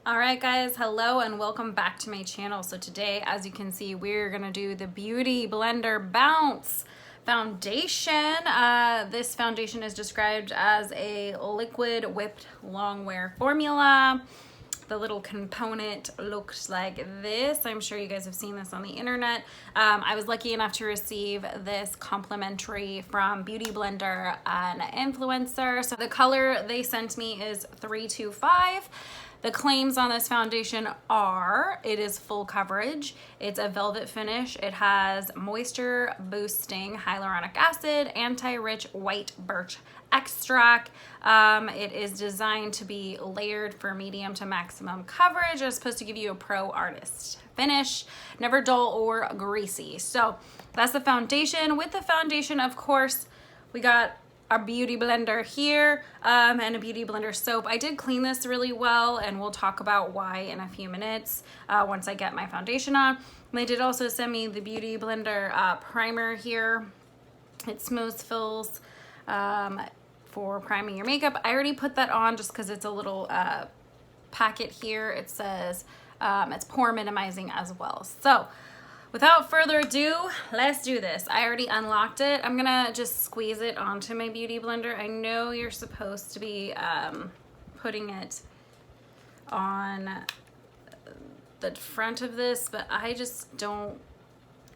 All right, guys, hello and welcome back to my channel. So today, as you can see, we're gonna do the Beauty Blender Bounce foundation. This foundation is described as a liquid whipped long wear formula. The little component looks like this. I'm sure you guys have seen this on the internet. I was lucky enough to receive this complimentary from Beauty Blender, an influencer. So the color they sent me is 325. The claims on this foundation are, it is full coverage, it's a velvet finish, it has moisture boosting hyaluronic acid, anti-rich white birch extract. It is designed to be layered for medium to maximum coverage. It's supposed to give you a pro artist finish, never dull or greasy. So that's the foundation. With the foundation, of course, we got our Beauty Blender here and a Beauty Blender soap. I did clean this really well, and we'll talk about why in a few minutes once I get my foundation on. And they did also send me the Beauty Blender primer here. It smooths fills for priming your makeup. I already put that on just because it's a little packet here. It says it's pore minimizing as well. So without further ado, let's do this. I already unlocked it. I'm gonna just squeeze it onto my Beauty Blender. I know you're supposed to be putting it on the front of this, but I just don't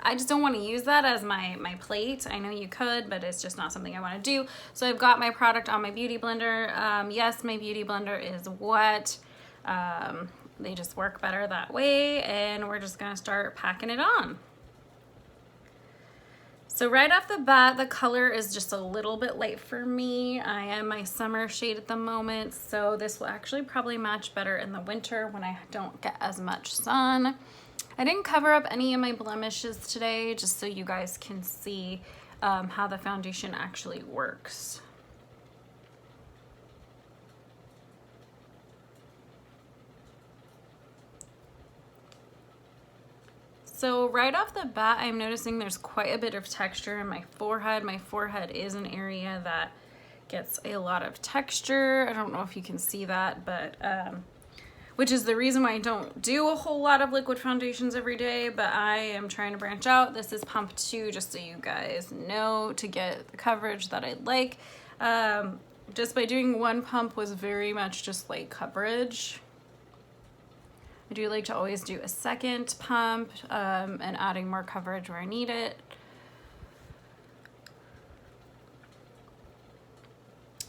want to use that as my plate. I know you could, but it's just not something I want to do. So I've got my product on my Beauty Blender. Yes, my Beauty Blender is wet. They just work better that way, and we're just gonna start packing it on. So right off the bat, the color is just a little bit light for me. I am my summer shade at the moment, so this will actually probably match better in the winter when I don't get as much sun. I didn't cover up any of my blemishes today, just so you guys can see how the foundation actually works. So right off the bat, I'm noticing there's quite a bit of texture in my forehead. My forehead is an area that gets a lot of texture. I don't know if you can see that, but which is the reason why I don't do a whole lot of liquid foundations every day, but I am trying to branch out. This is pump 2, just so you guys know, to get the coverage that I'd like. Just by doing one pump was very much just light coverage. I do like to always do a second pump and adding more coverage where I need it.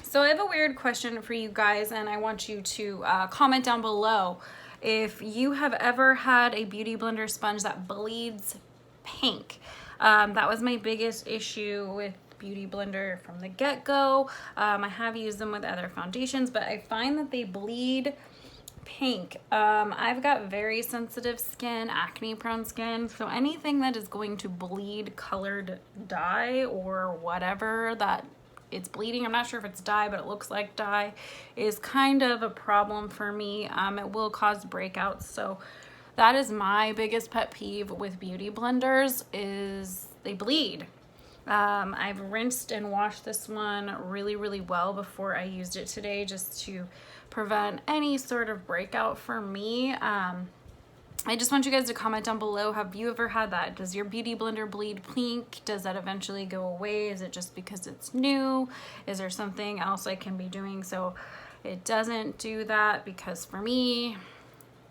So I have a weird question for you guys, and I want you to comment down below if you have ever had a Beauty Blender sponge that bleeds pink. That was my biggest issue with Beauty Blender from the get-go. I have used them with other foundations, but I find that they bleed pink. I've got very sensitive skin, acne prone skin, so anything that is going to bleed colored dye or whatever that it's bleeding, I'm not sure if it's dye, but it looks like dye, is kind of a problem for me. It will cause breakouts, so that is my biggest pet peeve with Beauty Blenders, is they bleed. I've rinsed and washed this one really well before I used it today, just to prevent any sort of breakout for me. I just want you guys to comment down below, have you ever had that? Does your Beauty Blender bleed pink? Does that eventually go away? Is it just because it's new? Is there something else I can be doing so it doesn't do that? Because for me,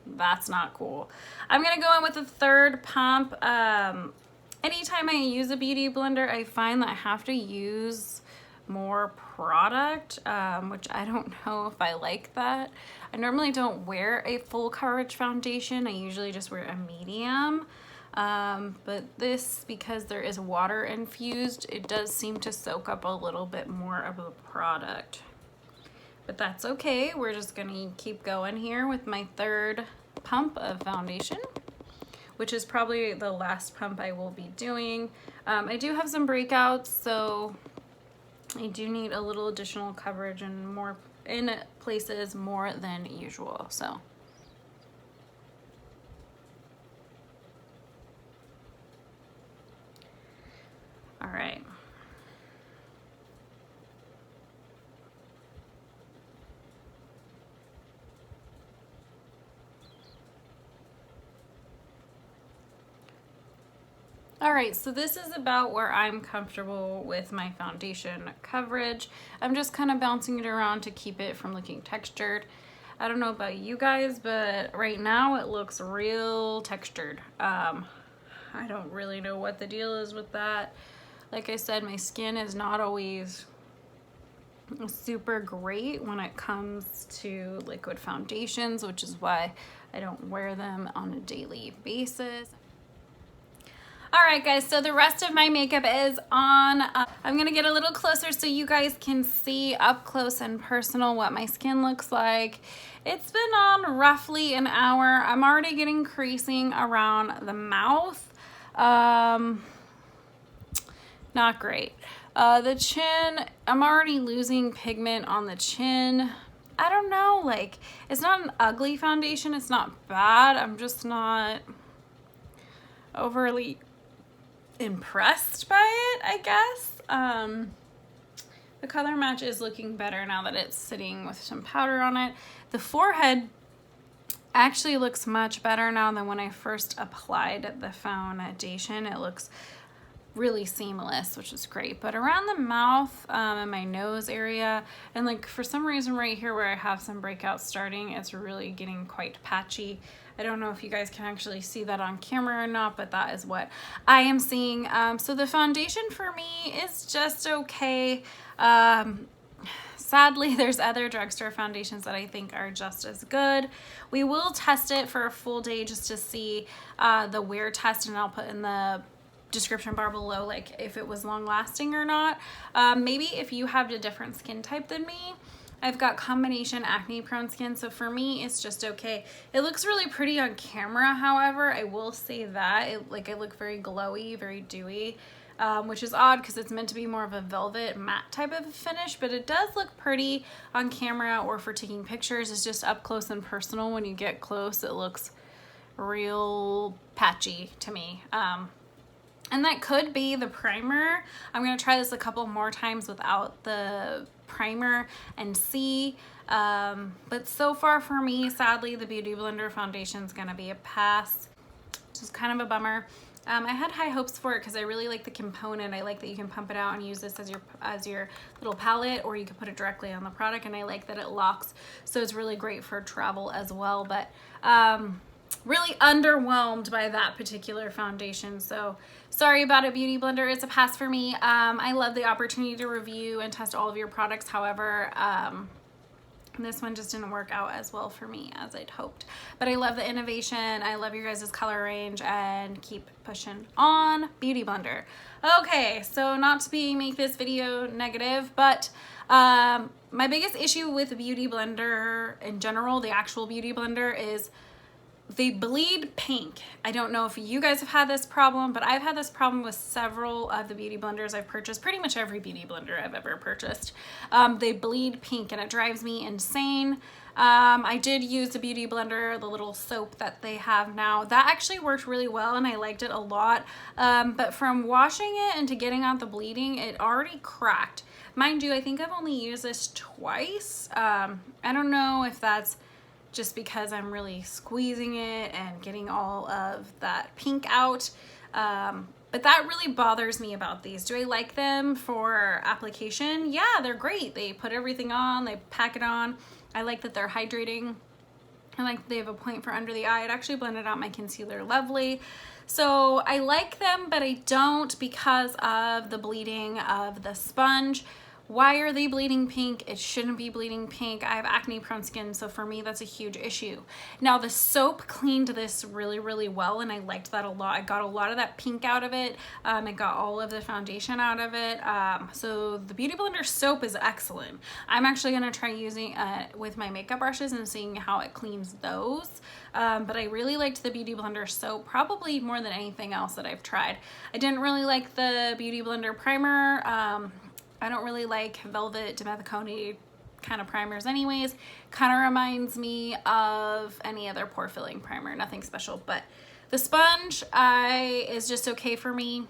that's not cool. I'm gonna go in with a third pump. Anytime I use a Beauty Blender, I find that I have to use more product, which I don't know if I like that. I normally don't wear a full coverage foundation. I usually just wear a medium. But this, because there is water infused, it does seem to soak up a little bit more of the product. But that's okay. We're just gonna keep going here with my third pump of foundation, which is probably the last pump I will be doing. I do have some breakouts, so I do need a little additional coverage and more in places more than usual. So all right. All right, so this is about where I'm comfortable with my foundation coverage. I'm just kind of bouncing it around to keep it from looking textured. I don't know about you guys, but right now it looks real textured. I don't really know what the deal is with that. Like I said, my skin is not always super great when it comes to liquid foundations, which is why I don't wear them on a daily basis. All right, guys, so the rest of my makeup is on. I'm gonna get a little closer so you guys can see up close and personal what my skin looks like. It's been on roughly an hour. I'm already getting creasing around the mouth. Not great. The chin, I'm already losing pigment on the chin. I don't know, like, it's not an ugly foundation. It's not bad. I'm just not overly impressed by it, I guess. The color match is looking better now that it's sitting with some powder on it. The forehead actually looks much better now than when I first applied the foundation. It looks really seamless, which is great. But around the mouth and my nose area, and like for some reason right here where I have some breakouts starting, it's really getting quite patchy. I don't know if you guys can actually see that on camera or not, but that is what I am seeing. So the foundation for me is just okay. Sadly, there's other drugstore foundations that I think are just as good. We will test it for a full day just to see the wear test, and I'll put in the description bar below like if it was long lasting or not. Maybe if you have a different skin type than me. I've got combination acne prone skin, so for me it's just okay. It looks really pretty on camera, however, I will say that I look very glowy, very dewy, which is odd because it's meant to be more of a velvet matte type of finish, but it does look pretty on camera or for taking pictures. It's just up close and personal. When you get close, it looks real patchy to me. And that could be the primer. I'm gonna try this a couple more times without the primer and see. But so far for me, sadly, the Beauty Blender foundation is gonna be a pass, which is kind of a bummer. I had high hopes for it because I really like the component. I like that you can pump it out and use this as your little palette, or you can put it directly on the product, and I like that it locks, so it's really great for travel as well. But really underwhelmed by that particular foundation, so sorry about it, Beauty Blender. It's a pass for me. I love the opportunity to review and test all of your products. However, this one just didn't work out as well for me as I'd hoped. But I love the innovation. I love your guys' color range, and keep pushing on, Beauty Blender. Okay, so not to make this video negative, but my biggest issue with Beauty Blender in general, the actual Beauty Blender, is they bleed pink. I don't know if you guys have had this problem, but I've had this problem with several of the Beauty Blenders I've purchased. Pretty much every Beauty Blender I've ever purchased. They bleed pink, and it drives me insane. I did use the Beauty Blender, the little soap that they have now. That actually worked really well, and I liked it a lot. But from washing it into getting out the bleeding, it already cracked. Mind you, I think I've only used this twice. I don't know if that's just because I'm really squeezing it and getting all of that pink out. But that really bothers me about these. Do I like them for application? Yeah, they're great. They put everything on, they pack it on. I like that they're hydrating. I like that they have a point for under the eye. It actually blended out my concealer lovely. So I like them, but I don't because of the bleeding of the sponge. Why are they bleeding pink? It shouldn't be bleeding pink. I have acne prone skin, so for me that's a huge issue. Now the soap cleaned this really, really well, and I liked that a lot. I got a lot of that pink out of it. I got all of the foundation out of it. So the Beauty Blender soap is excellent. I'm actually gonna try using it with my makeup brushes and seeing how it cleans those. But I really liked the Beauty Blender soap, probably more than anything else that I've tried. I didn't really like the Beauty Blender primer. I don't really like Velvet Dimethicone kind of primers anyways. Kind of reminds me of any other pore filling primer, nothing special. But the sponge is just okay for me.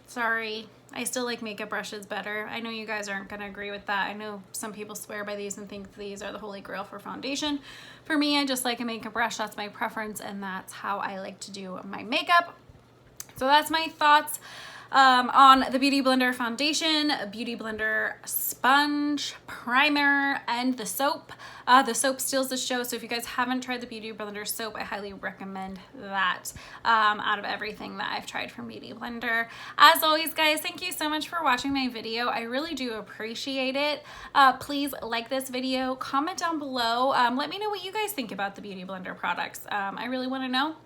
Sorry, I still like makeup brushes better. I know you guys aren't gonna agree with that. I know some people swear by these and think these are the holy grail for foundation. For me, I just like a makeup brush. That's my preference, and that's how I like to do my makeup. So that's my thoughts on the Beauty Blender foundation, Beauty Blender sponge, primer, and the soap. The soap steals the show, so if you guys haven't tried the Beauty Blender soap, I highly recommend that out of everything that I've tried from Beauty Blender. As always, guys, thank you so much for watching my video. I really do appreciate it. Please like this video, comment down below. Let me know what you guys think about the Beauty Blender products. I really want to know.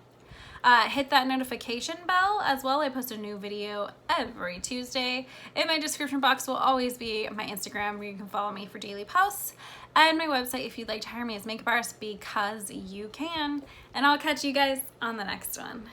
Hit that notification bell as well. I post a new video every Tuesday. In my description box will always be my Instagram where you can follow me for daily posts, and my website if you'd like to hire me as makeup artist, because you can. And I'll catch you guys on the next one.